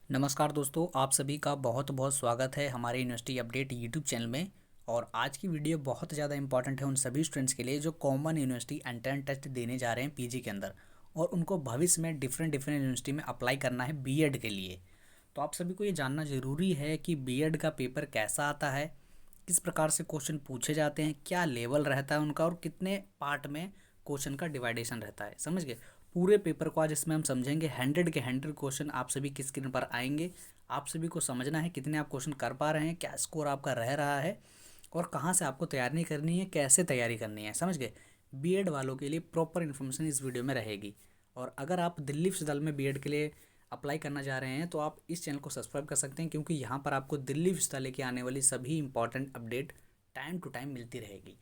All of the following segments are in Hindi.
नमस्कार दोस्तों, आप सभी का बहुत बहुत स्वागत है हमारे यूनिवर्सिटी अपडेट यूट्यूब चैनल में। और आज की वीडियो बहुत ज़्यादा इंपॉर्टेंट है उन सभी स्टूडेंट्स के लिए जो कॉमन यूनिवर्सिटी एंट्रेंस टेस्ट देने जा रहे हैं पीजी के अंदर, और उनको भविष्य में डिफरेंट डिफरेंट यूनिवर्सिटी में अप्लाई करना है बीएड के लिए। तो आप सभी को ये जानना ज़रूरी है कि बीएड का पेपर कैसा आता है, किस प्रकार से क्वेश्चन पूछे जाते हैं, क्या लेवल रहता है उनका, और कितने पार्ट में क्वेश्चन का डिवाइडेशन रहता है। समझ गए? पूरे पेपर को आज इसमें हम समझेंगे। 100 के 100 क्वेश्चन आप सभी की स्क्रीन पर आएंगे। आप सभी को समझना है कितने आप क्वेश्चन कर पा रहे हैं, क्या स्कोर आपका रह रहा है, और कहाँ से आपको तैयारी करनी है, कैसे तैयारी करनी है। समझ गए? बीएड वालों के लिए प्रॉपर इन्फॉर्मेशन इस वीडियो में रहेगी। और अगर आप दिल्ली विश्वविद्यालय में बीएड के लिए अप्लाई करना चाह रहे हैं तो आप इस चैनल को सब्सक्राइब कर सकते हैं, क्योंकि यहाँ पर आपको दिल्ली विश्वविद्यालय की आने वाली सभी important update time to time मिलती रहेगी।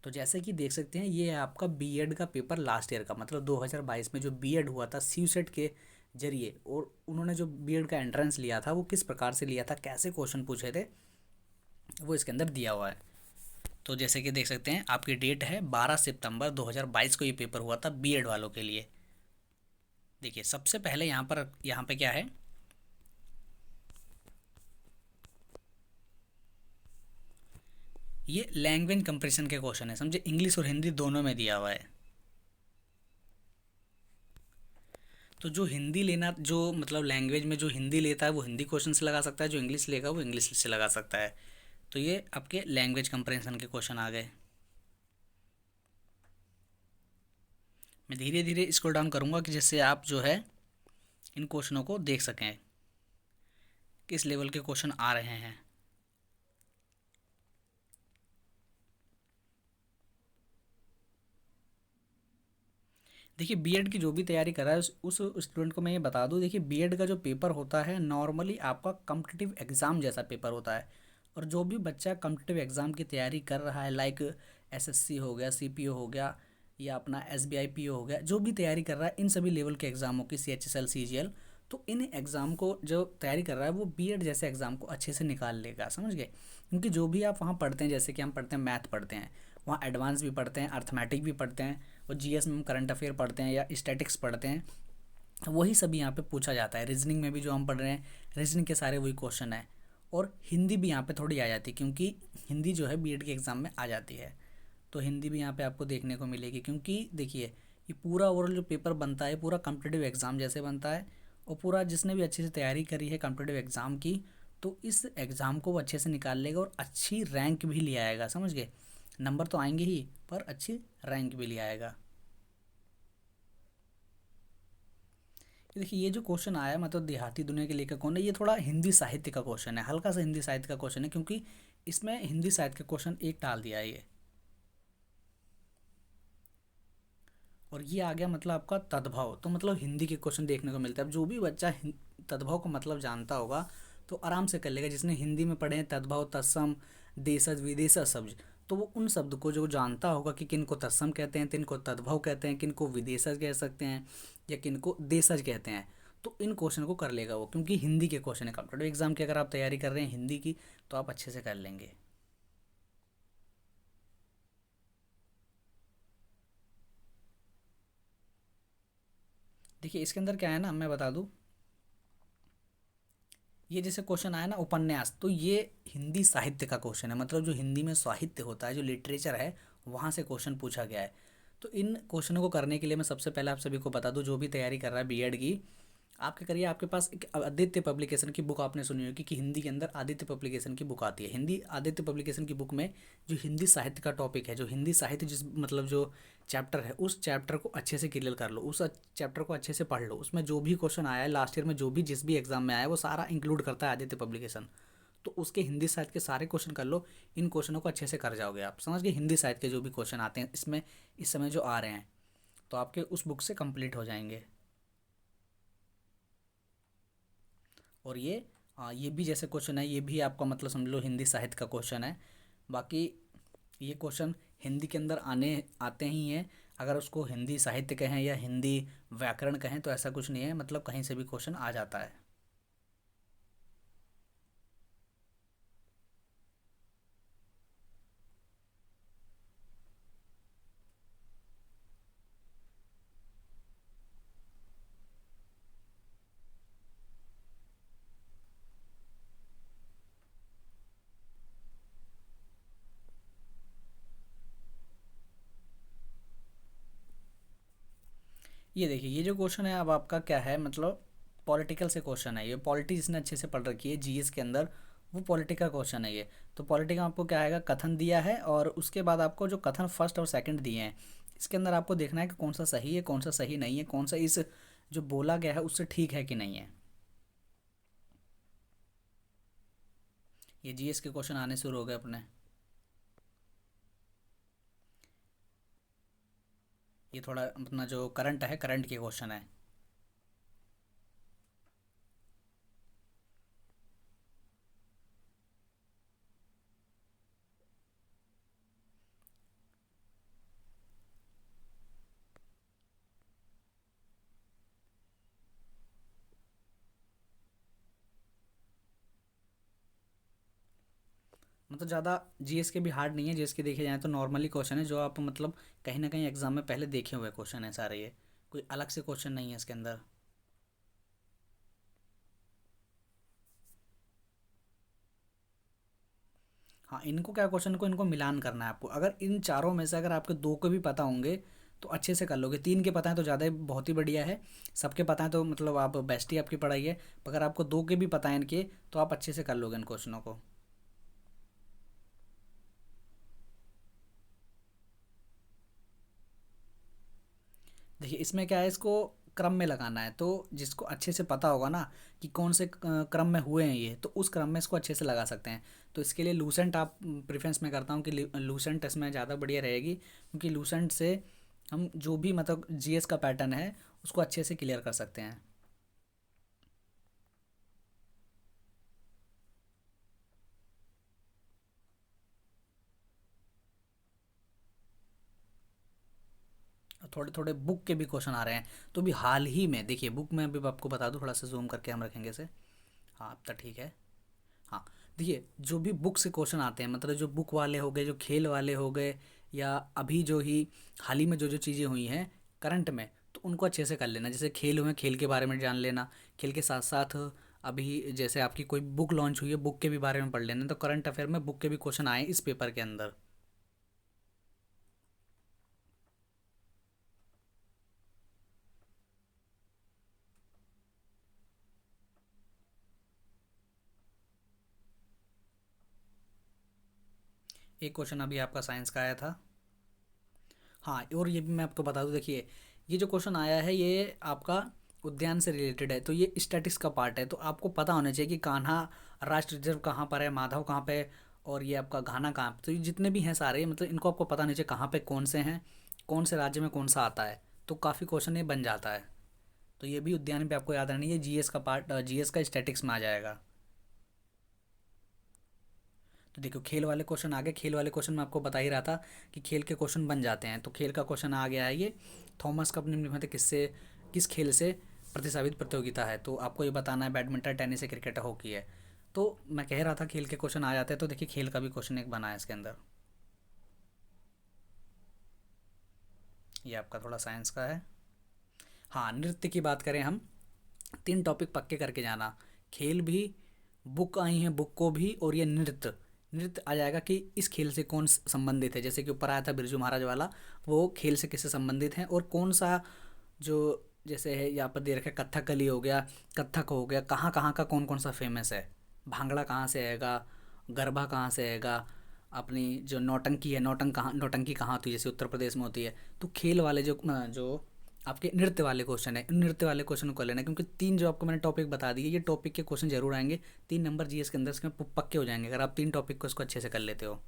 तो जैसे कि देख सकते हैं, ये है आपका बीएड का पेपर लास्ट ईयर का, मतलब 2022 में जो बीएड हुआ था सीयूसेट के जरिए, और उन्होंने जो बीएड का एंट्रेंस लिया था वो किस प्रकार से लिया था, कैसे क्वेश्चन पूछे थे, वो इसके अंदर दिया हुआ है। तो जैसे कि देख सकते हैं, आपकी डेट है 12 सितंबर 2022 को ये पेपर हुआ था बीएड वालों के लिए। देखिए, सबसे पहले यहाँ पे क्या है, ये लैंग्वेज कंपैरिजन के क्वेश्चन है। समझे? इंग्लिश और हिंदी दोनों में दिया हुआ है। तो जो हिंदी लेना, जो मतलब लैंग्वेज में जो हिंदी लेता है वो हिंदी क्वेश्चन से लगा सकता है, जो इंग्लिश लेगा वो इंग्लिश से लगा सकता है। तो ये आपके लैंग्वेज कंपैरिजन के क्वेश्चन आ गए। मैं धीरे धीरे स्क्रॉल डाउन करूँगा कि जिससे आप जो है इन क्वेश्चनों को देख सकें, किस लेवल के क्वेश्चन आ रहे हैं। देखिए, बीएड की जो भी तैयारी कर रहा है उस स्टूडेंट को मैं ये बता दूं, देखिए बीएड का जो पेपर होता है नॉर्मली आपका कॉम्पिटिटिव एग्ज़ाम जैसा पेपर होता है। और जो भी बच्चा कॉम्पिटिटिव एग्ज़ाम की तैयारी कर रहा है, लाइक एसएससी हो गया, सीपीओ हो गया, या अपना एसबीआई पीओ हो गया, जो भी तैयारी कर रहा है इन सभी लेवल के एग्ज़ामों की, सीएचएसएल सीजीएल, तो इन एग्ज़ाम को जो तैयारी कर रहा है वो बीएड जैसे एग्ज़ाम को अच्छे से निकाल लेगा। समझ गए? क्योंकि जो भी आप वहाँ पढ़ते हैं, जैसे कि हम पढ़ते हैं मैथ पढ़ते हैं, वहाँ एडवांस भी पढ़ते हैं, अर्थमेटिक भी पढ़ते हैं, और जीएस में हम करंट अफेयर पढ़ते हैं या स्टैटिक्स पढ़ते हैं। वही सभी यहाँ पे पूछा जाता है। रीजनिंग में भी जो हम पढ़ रहे हैं, रीजनिंग के सारे वही क्वेश्चन है। और हिंदी भी यहाँ पे थोड़ी आ जाती है, क्योंकि हिंदी जो है बीएड के एग्ज़ाम में आ जाती है। तो हिंदी भी यहाँ पे आपको देखने को मिलेगी, क्योंकि देखिए ये पूरा ओवरऑल जो पेपर बनता है पूरा कॉम्पिटिटिव एग्ज़ाम जैसे बनता है। और पूरा जिसने भी अच्छे से तैयारी करी है कॉम्पिटिटिव एग्ज़ाम की, तो इस एग्ज़ाम को वो अच्छे से निकाल लेगा और अच्छी रैंक भी ले आएगा। समझ गए? नंबर तो आएंगे ही, पर अच्छी रैंक भी ले आएगा। देखिए, ये जो क्वेश्चन आया है, मतलब देहाती दुनिया के लेखक कौन है, ये थोड़ा हिंदी साहित्य का क्वेश्चन है, हल्का सा हिंदी साहित्य का क्वेश्चन है, क्योंकि इसमें हिंदी साहित्य का क्वेश्चन एक डाल दिया है ये। और ये आ गया मतलब आपका तद्भव, तो मतलब हिंदी के क्वेश्चन देखने को मिलते हैं। अब जो भी बच्चा तद्भव का मतलब जानता होगा तो आराम से कर लेगा। जिसने हिंदी में पढ़े हैं तद्भव, तत्सम, देशज, विदेशज शब्द, तो वो उन शब्द को जो जानता होगा कि किन को तत्सम कहते हैं, किन को तद्भव कहते हैं, किन को विदेशज कह सकते हैं, या किन को देशज कहते हैं, तो इन क्वेश्चन को कर लेगा वो, क्योंकि हिंदी के क्वेश्चन है। कॉम्पिटेटिव एग्जाम की अगर आप तैयारी कर रहे हैं हिंदी की, तो आप अच्छे से कर लेंगे। देखिए, इसके अंदर क्या है ना, मैं बता दूँ, ये जैसे क्वेश्चन आया ना उपन्यास, तो ये हिंदी साहित्य का क्वेश्चन है, मतलब जो हिंदी में साहित्य होता है, जो लिटरेचर है, वहाँ से क्वेश्चन पूछा गया है। तो इन क्वेश्चनों को करने के लिए मैं सबसे पहले आप सभी को बता दूं, जो भी तैयारी कर रहा है बीएड की, आप क्या करिए, आपके पास एक आदित्य पब्लिकेशन की बुक आपने सुनी होगी कि हिंदी के अंदर आदित्य पब्लिकेशन की बुक आती है। हिंदी आदित्य पब्लिकेशन की बुक में जो हिंदी साहित्य का टॉपिक है, जो हिंदी साहित्य जिस मतलब जो चैप्टर है, उस चैप्टर को अच्छे से क्लियर कर लो, उस चैप्टर को अच्छे से पढ़ लो। उसमें जो भी क्वेश्चन आया है लास्ट ईयर में, जो भी जिस भी एग्जाम में आया है, वो सारा इंक्लूड करता है आदित्य पब्लिकेशन। तो उसके हिंदी साहित्य के सारे क्वेश्चन कर लो। इन क्वेश्चनों को अच्छे से कर जाओगे आप। समझ गए? हिंदी साहित्य के जो भी क्वेश्चन आते हैं इसमें, इस समय जो आ रहे हैं, तो आपके उस बुक से कंप्लीट हो जाएंगे। और ये भी जैसे क्वेश्चन है, ये भी आपका मतलब समझ लो हिंदी साहित्य का क्वेश्चन है। बाकी ये क्वेश्चन हिंदी के अंदर आने आते ही हैं। अगर उसको हिंदी साहित्य कहें या हिंदी व्याकरण कहें तो ऐसा कुछ नहीं है, मतलब कहीं से भी क्वेश्चन आ जाता है। ये देखिए, ये जो क्वेश्चन है अब आपका क्या है, मतलब पॉलिटिकल से क्वेश्चन है ये। पॉलिटी जिसने अच्छे से पढ़ रखी है जीएस के अंदर, वो पॉलिटिकल क्वेश्चन है ये। तो पॉलिटिकल आपको क्या आएगा, कथन दिया है और उसके बाद आपको जो कथन फर्स्ट और सेकंड दिए हैं, इसके अंदर आपको देखना है कि कौन सा सही है, कौन सा सही नहीं है, कौन सा इस जो बोला गया है उससे ठीक है कि नहीं है। ये जीएस के क्वेश्चन आने शुरू हो गए अपने। ये थोड़ा अपना जो करंट है, करंट के क्वेश्चन है। मतलब ज़्यादा जीएस के भी हार्ड नहीं है, जीएस के देखे जाए तो नॉर्मली क्वेश्चन है, जो आप मतलब कहीं ना कहीं एग्जाम में पहले देखे हुए क्वेश्चन है सारे ये। कोई अलग से क्वेश्चन नहीं है इसके अंदर। हाँ, इनको क्या, क्वेश्चन को इनको मिलान करना है आपको। अगर इन चारों में से अगर आपके दो को भी पता होंगे तो अच्छे से कर लोगे, तीन के पता है तो ज़्यादा ही बहुत ही बढ़िया है। सबके पता है तो मतलब आप बेस्ट ही आपकी पढ़ाई है। अगर आपको दो के भी पता है इनके, तो आप अच्छे से कर लोगे इन क्वेश्चनों को। देखिए, इसमें क्या है, इसको क्रम में लगाना है। तो जिसको अच्छे से पता होगा ना कि कौन से क्रम में हुए हैं ये, तो उस क्रम में इसको अच्छे से लगा सकते हैं। तो इसके लिए लूसेंट आप प्रेफरेंस में करता हूँ कि लूसेंट इसमें ज़्यादा बढ़िया रहेगी, क्योंकि लूसेंट से हम जो भी मतलब जीएस का पैटर्न है उसको अच्छे से क्लियर कर सकते हैं। थोड़े थोड़े बुक के भी क्वेश्चन आ रहे हैं। तो भी हाल ही में देखिए, बुक में अभी आपको बता दूँ, थोड़ा सा जूम करके हम रखेंगे इसे। हाँ, अब तक ठीक है। हाँ, देखिए, जो भी बुक से क्वेश्चन आते हैं, मतलब जो बुक वाले हो गए, जो खेल वाले हो गए, या अभी जो ही हाल ही में जो जो चीज़ें हुई हैं करंट में, तो उनको अच्छे से कर लेना। जैसे खेल हुए, खेल के बारे में जान लेना। खेल के साथ साथ अभी जैसे आपकी कोई बुक लॉन्च हुई है, बुक के भी बारे में पढ़ लेना। तो करंट अफेयर में बुक के भी क्वेश्चन आए इस पेपर के अंदर। एक क्वेश्चन अभी आपका साइंस का आया था। हाँ, और ये भी मैं आपको बता दूं, देखिए, ये जो क्वेश्चन आया है ये आपका उद्यान से रिलेटेड है। तो ये स्टैटिक्स का पार्ट है, तो आपको पता होना चाहिए कि कान्हा राष्ट्रीय रिजर्व कहाँ पर है, माधव कहाँ पे है, और ये आपका घाना कहाँ पे। तो ये जितने भी हैं सारे, मतलब इनको आपको पता होना चाहिए कहाँ पे कौन से हैं, कौन से राज्य में कौन सा आता है। तो काफ़ी क्वेश्चन ये बन जाता है। तो ये भी उद्यान पे आपको याद रहनी है, जीएस का पार्ट, जीएस का स्टैटिक्स में आ जाएगा। तो देखो, खेल वाले क्वेश्चन आ गए। खेल वाले क्वेश्चन में आपको बता ही रहा था कि खेल के क्वेश्चन बन जाते हैं। तो खेल का क्वेश्चन आ गया है ये, थॉमस कप निम्नलिखित में किससे, किस खेल से प्रतिसाबित प्रतियोगिता है। तो आपको ये बताना है बैडमिंटन, टेनिस है, क्रिकेट है, हॉकी है। तो मैं कह रहा था खेल के क्वेश्चन आ जाते हैं। तो देखिए, खेल का भी क्वेश्चन एक बना है इसके अंदर। ये आपका थोड़ा साइंस का है। हाँ, नृत्य की बात करें हम, तीन टॉपिक पक्के करके जाना। खेल भी, बुक आई हैं बुक को भी, और ये नृत्य, नृत्य आ जाएगा कि इस खेल से कौन संबंधित है। जैसे कि ऊपर आया था बिरजू महाराज वाला, वो खेल से किससे संबंधित हैं, और कौन सा जो जैसे है यहाँ पर दे रखा है, कथकली हो गया, कथक हो गया, कहाँ कहाँ का कौन कौन सा फेमस है। भांगड़ा कहाँ से आएगा, गरबा कहाँ से आएगा, अपनी जो नौटंकी है, नौटंकी कहाँ होती है, जैसे उत्तर प्रदेश में होती है। तो खेल वाले जो आपके नृत्य वाले क्वेश्चन है, इन नृत्य वाले क्वेश्चन को लेना है, क्योंकि तीन जो आपको मैंने टॉपिक बता दिए, ये टॉपिक के क्वेश्चन जरूर आएंगे। 3 नंबर जीएस के अंदर इसके पक्के हो जाएंगे अगर आप तीन टॉपिक को इसको अच्छे से कर लेते हो।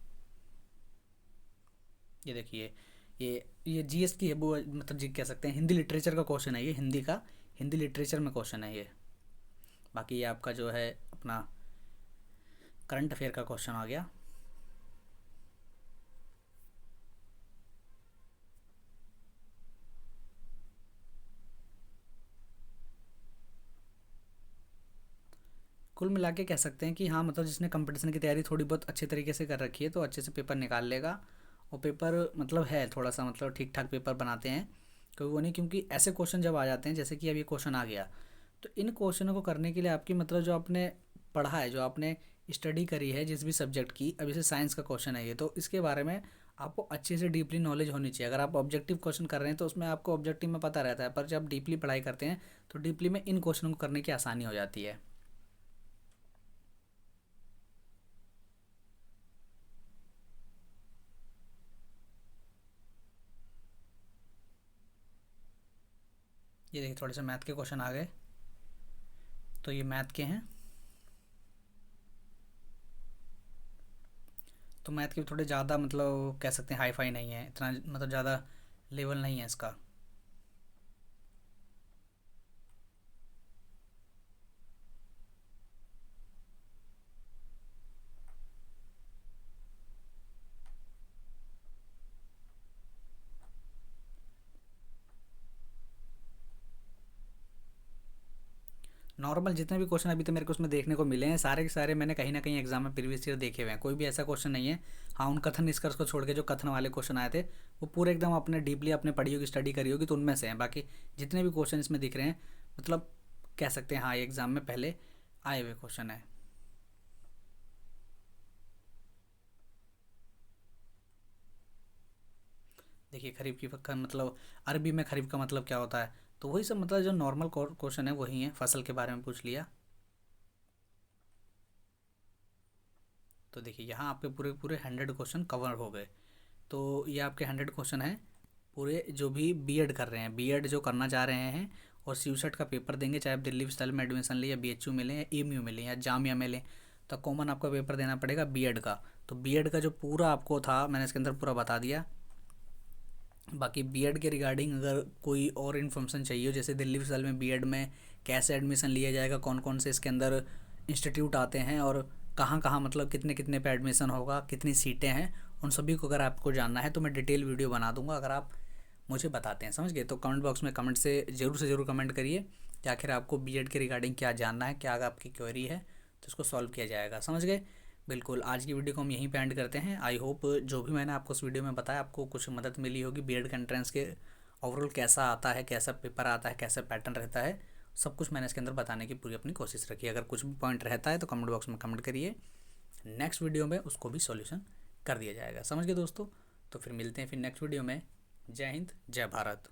ये देखिए, ये जीएस की है वो, मतलब जी कह सकते हैं हिंदी लिटरेचर का क्वेश्चन है ये, हिंदी का, हिंदी लिटरेचर में क्वेश्चन है ये। बाकी ये आपका जो है अपना करंट अफेयर का क्वेश्चन आ गया। कुल मिला के कह सकते हैं कि हाँ, मतलब जिसने कंपटीशन की तैयारी थोड़ी बहुत अच्छे तरीके से कर रखी है तो अच्छे से पेपर निकाल लेगा। और पेपर मतलब है थोड़ा सा, मतलब ठीक ठाक पेपर बनाते हैं, कोई वो नहीं। क्योंकि ऐसे क्वेश्चन जब आ जाते हैं, जैसे कि अब ये क्वेश्चन आ गया, तो इन क्वेश्चनों को करने के लिए आपकी मतलब जो आपने पढ़ा है, जो आपने स्टडी करी है जिस भी सब्जेक्ट की, अब जैसे साइंस का क्वेश्चन है ये, तो इसके बारे में आपको अच्छे से डीपली नॉलेज होनी चाहिए। अगर आप ऑब्जेक्टिव क्वेश्चन कर रहे हैं तो उसमें आपको ऑब्जेक्टिव में पता रहता है, पर जब डीपली पढ़ाई करते हैं तो डीपली में इन क्वेश्चनों को करने की आसानी हो जाती है। ये देखिए थोड़े से मैथ के क्वेश्चन आ गए, तो ये मैथ के हैं। तो मैथ के थोड़े ज़्यादा मतलब कह सकते हैं हाई फाई नहीं है इतना, मतलब ज़्यादा लेवल नहीं है इसका। नॉर्मल जितने भी क्वेश्चन अभी तो मेरे को उसमें देखने को मिले हैं, सारे के सारे मैंने कहीं ना कहीं एग्जाम में प्रीवियस ईयर देखे हुए हैं। कोई भी ऐसा क्वेश्चन नहीं है। हाँ, उन कथन निष्कर्ष को छोड़ के जो कथन वाले क्वेश्चन आए थे वो पूरे एकदम अपने डीपली आपने पढ़ी होगी, स्टडी करी होगी, तो उनमें से हैं। बाकी जितने भी क्वेश्चन इसमें दिख रहे हैं मतलब कह सकते हैं हाँ ये एग्जाम में पहले आए हुए क्वेश्चन है। देखिए खरीफ की का मतलब, अरबी में खरीफ का मतलब क्या होता है, तो वही सब मतलब जो नॉर्मल क्वेश्चन है वही है, फसल के बारे में पूछ लिया। तो देखिए यहाँ आपके पूरे पूरे 100 क्वेश्चन कवर हो गए। तो ये आपके 100 क्वेश्चन हैं पूरे, जो भी बीएड कर रहे हैं, बीएड जो करना चाह रहे हैं और सीयूसेट का पेपर देंगे, चाहे आप दिल्ली विश्वविद्यालय में एडमिशन लें या बीएचयू में लें या एमयू में लें या जामिया में लें, तो कॉमन आपका पेपर देना पड़ेगा बीएड का। तो बीएड का जो पूरा आपको था मैंने इसके अंदर पूरा बता दिया। बाकी बीएड के रिगार्डिंग अगर कोई और इन्फॉर्मेशन चाहिए हो, जैसे दिल्ली विश्वविद्यालय में बीएड में कैसे एडमिशन लिया जाएगा, कौन कौन से इसके अंदर इंस्टीट्यूट आते हैं और कहाँ कहाँ मतलब कितने कितने पे एडमिशन होगा, कितनी सीटें हैं, उन सभी को अगर आपको जानना है तो मैं डिटेल वीडियो बना दूंगा। अगर आप मुझे बताते हैं, समझ गए, तो कमेंट बॉक्स में कमेंट से ज़रूर कमेंट करिए कि आखिर आपको बीएड के रिगार्डिंग क्या जानना है, क्या आपकी क्वेरी है, तो उसको सॉल्व किया जाएगा। समझ गए। बिल्कुल, आज की वीडियो को हम यहीं पे एंड करते हैं। आई होप जो भी मैंने आपको इस वीडियो में बताया आपको कुछ मदद मिली होगी। बीएड का एंट्रेंस के ओवरऑल कैसा आता है, कैसा पेपर आता है, कैसा पैटर्न रहता है, सब कुछ मैंने इसके अंदर बताने की पूरी अपनी कोशिश रखी है। अगर कुछ भी पॉइंट रहता है तो कमेंट बॉक्स में कमेंट करिए, नेक्स्ट वीडियो में उसको भी सॉल्यूशन कर दिया जाएगा। समझ गए दोस्तों। तो फिर मिलते हैं फिर नेक्स्ट वीडियो में। जय हिंद, जय भारत।